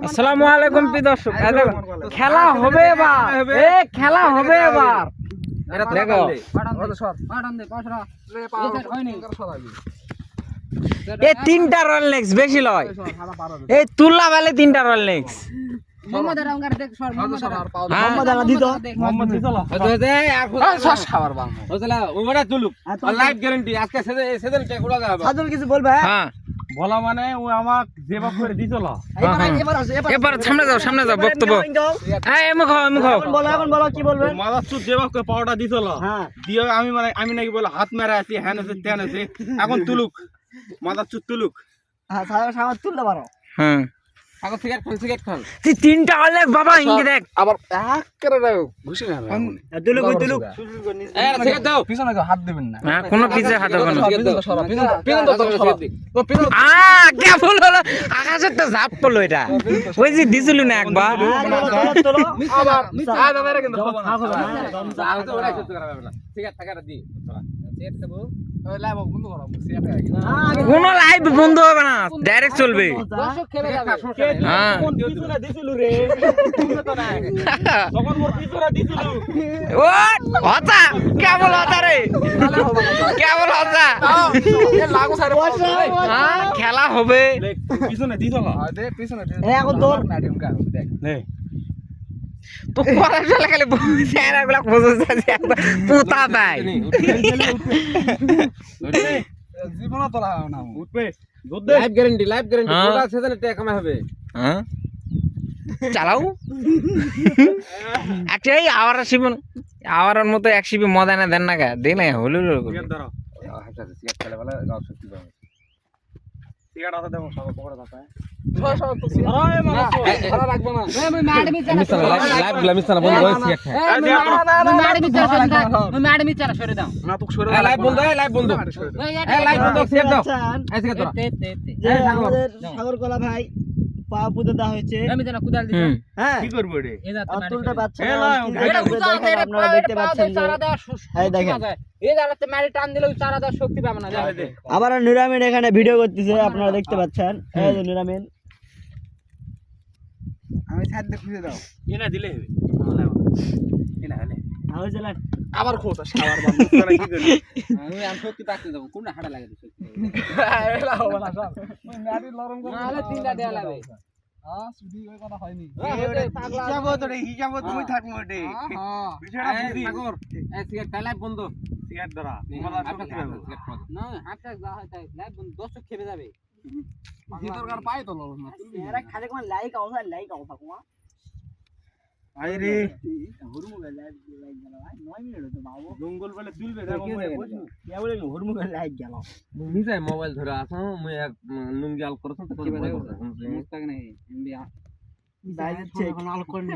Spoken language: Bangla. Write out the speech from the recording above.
আসসালামু আলাইকুম প্রিয় দর্শক, খেলা হবে এবার, খেলা হবে এবার। দেখো এই তিনটা রয়্যাল নেক্স বেশি লয়, এই তুললা বেলে তিনটা রয়্যাল নেক্স। কিছু বলবে বলা মানে ও আমাক জেবাব করে দিছিল। এবার সামনে যাও বক্তব্য। হ্যাঁ এমন খাও বলো কি বলবে। মাদারচুদ জেবাব করে পাওয়াটা দিছিল, দিয়ে আমি নাকি বলে হাত মেরে আছি, হ্যান আছে তেন আছে, এখন তুলুক মাদারচুদ তুলুক। হ্যাঁ তুলতে পারো। হ্যাঁ এখন সিগারেট খান তিনটা অনেক বাবা ইঙ্গে দেখ আবার এক করে দাও ঘুষি না তুলুক সিগারেট দাও, পিছনে হাত দিবেন না। হ্যাঁ কোনো পিছে হাত হবে না। পিছন কেবল হলো আকাশের তো ঝাপ পড়লো, এটা ওই যে দিছিল না একবার। আবার দাদা কিন্তু হবে না, আমি তো ওরা সত্যি করা যাবে না। সিগারেট টাকাটা দি সিগারেট খাবো, ওই লাইভ বন্ধ করো, সিগারেট খাই কোনো লাইভ বন্ধ হবে না, ডাইরেক্ট চলবে। দর্শক খেলে যাবে। হ্যাঁ কোন পিছনে দিছিল রে, তুমি তো নাই তখন মোর পিছনে দিছিল। ও হতা কেবল হতা রে, কেবল হতা। এ লাগো সারে হ্যাঁ খেলা হবে। পিছনে দিছিল, দে পিছনে দে এখন তোর নাটিম কা দেখ নে তো পড়াশোনা খালি স্যারগুলা খোঁজছে পুতা দেয়। জীবন তো না উঠবে লাইভ গ্যারান্টি গোটা সেজনে টাকা কামাই হবে। হ্যাঁ চালাও একটাই আওয়ার শিবন, আওয়ারের মতো এক শিবি মজা না দেন না গা দিলে হলো ধরো সিগারেট খেলে বলে গাও সত্যি পাবে। সিগারেট আছে দেবো সব পকড়া দাও সাগরকলা ভাই পা পুঁতে দেওয়া হয়েছে। হ্যাঁ কি করবো তুলতে পারছে না, আপনারা দেখতে পাচ্ছেন যে দেখেন আবার নুরামিন এখানে ভিডিও করতেছে, আপনারা দেখতে পাচ্ছেন। এই যে নুরামিন, আমি ছাদ দিয়ে খুঁজে দাও এনা দিলে হবে এনা হলে আবার চলেন আবার খোঁজ শাওয়ার বন্ধ করে কি করবি। আমি সত্যি পাকতে দেব, কোন হাড়া লাগে সত্যি এলা হবে না সব ওই ম্যাডি নরম করে নালে তিনটা দেয়া লাগে। সুদি ওই কথা হয়নি, হিসাব তুমি থাকমু এটে বিষয়টা বুঝি সাগর। এই সিগারেট লাইভ বন্ধ, সিগারেট ধরা তোমার সত্যি হবে না, হাতটা যা হয় তাই লাইভ বন্ধ, দর্শক খেপে যাবে। ভিতরকার পায় তো লড় না এরা খালি কোন লাইক আউসা কুমা আই রে হুরমুগে লাইক গেল ভাই 9 মিনিট হতো বাবু জঙ্গল বলে তুলবে দেখো মনে বুঝু কে বলে হুরমুগে লাইক গেল। নিজে মোবাইল ধরে আসো, মুই এক লুঙ্গি আল করছ তো কি বাজে মুস্তাক নাই এমবি বাইরে চেক আল করনি।